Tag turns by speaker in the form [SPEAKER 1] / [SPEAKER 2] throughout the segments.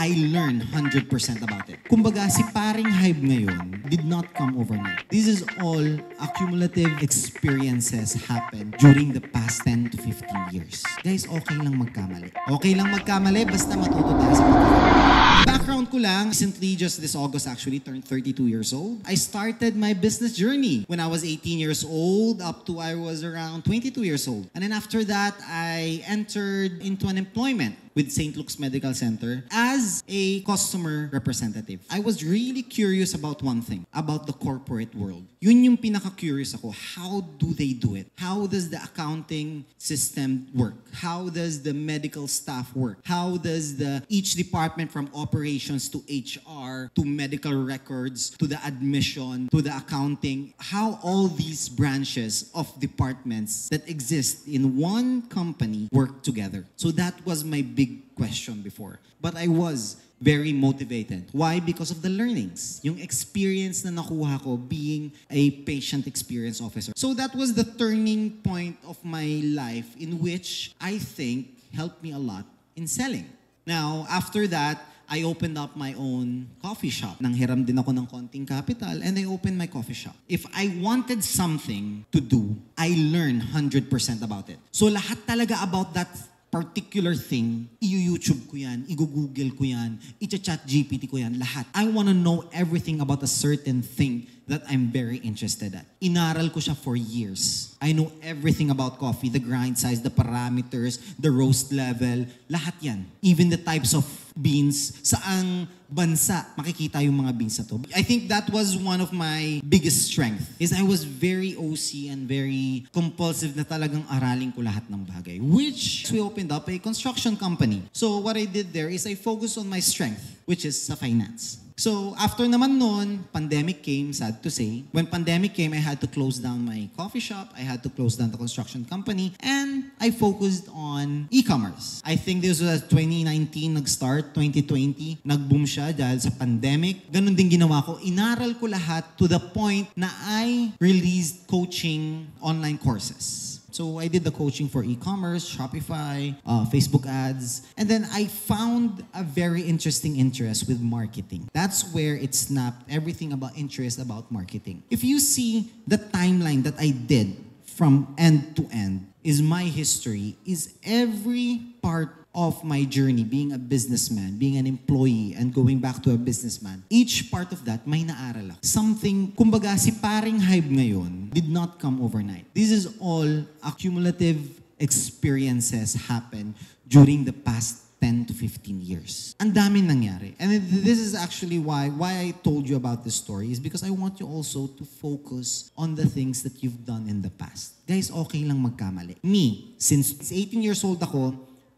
[SPEAKER 1] I learned 100% about it. Kumbaga, si paring Hybe ngayon did not come overnight. This is all accumulative experiences happen during the past 10 to 15 years. Guys, okay lang magkamali. Okay lang magkamali, basta matuto tayo sa pagkakamali. Background ko lang, recently, just this August actually, turned 32 years old. I started my business journey when I was 18 years old up to I was around 22 years old. And then after that, I entered into an employment with St. Luke's Medical Center as a customer representative. I was really curious about one thing, about the corporate world. Yun yung pinaka-curious ako. How do they do it? How does the accounting system work? How does the medical staff work? How does each department from operations to HR to medical records to the admission to the accounting, how all these branches of departments that exist in one company work together? So that was my big question before. But I was very motivated. Why? Because of the learnings. Yung experience na nakuha ko being a patient experience officer. So that was the turning point of my life in which I think helped me a lot in selling. Now, after that, I opened up my own coffee shop. Nanghiram din ako ng konting capital and I opened my coffee shop. If I wanted something to do, I learned 100% about it. So lahat talaga about that particular thing, i-YouTube ko yan, i-Google ko yan, i-chat GPT ko yan, lahat. I wanna know everything about a certain thing that I'm very interested at. Inaral ko siya for years. I know everything about coffee, the grind size, the parameters, the roast level, lahat yan. Even the types of beans, saang bansa makikita yung mga beans na to. I think that was one of my biggest strength is I was very OC and very compulsive na talagang aralin ko lahat ng bagay. Which we opened up a construction company. So what I did there is I focused on my strength, which is sa finance. So after naman noon, pandemic came, sad to say. When pandemic came, I had to close down my coffee shop. I had to close down the construction company. And I focused on e-commerce. I think this was 2019 nag-start, 2020. Nag-boom siya dahil sa pandemic. Ganun din ginawa ko. Inaral ko lahat to the point na I released coaching online courses. So I did the coaching for e-commerce, Shopify, Facebook ads. And then I found a very interesting interest with marketing. That's where it snapped everything about interest about marketing. If you see the timeline that I did from end to end, is my history, is every part of my journey being a businessman, being an employee, and going back to a businessman. Each part of that, may naaral ako. Something, kumbaga, si paring Hybe ngayon did not come overnight. This is all accumulative experiences happen during the past 10 to 15 years. Ang daming nangyari. And this is actually why I told you about this story is because I want you also to focus on the things that you've done in the past. Guys, okay lang magkamali. Me, since 18 years old ako,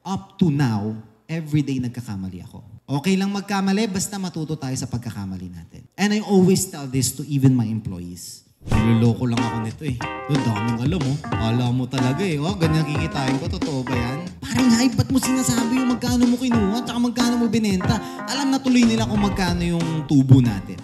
[SPEAKER 1] up to now, everyday nagkakamali ako. Okay lang magkamali, basta matuto tayo sa pagkakamali natin. And I always tell this to even my employees. Niloloko lang ako nito eh. Ang daming alam mo. Alam mo talaga eh. Oh, ganyan kikitain ko. Totoo ba yan? Parang Hybe, ba't mo sinasabi yung magkano mo kinuha at magkano mo binenta? Alam na tuloy nila kung magkano yung tubo natin.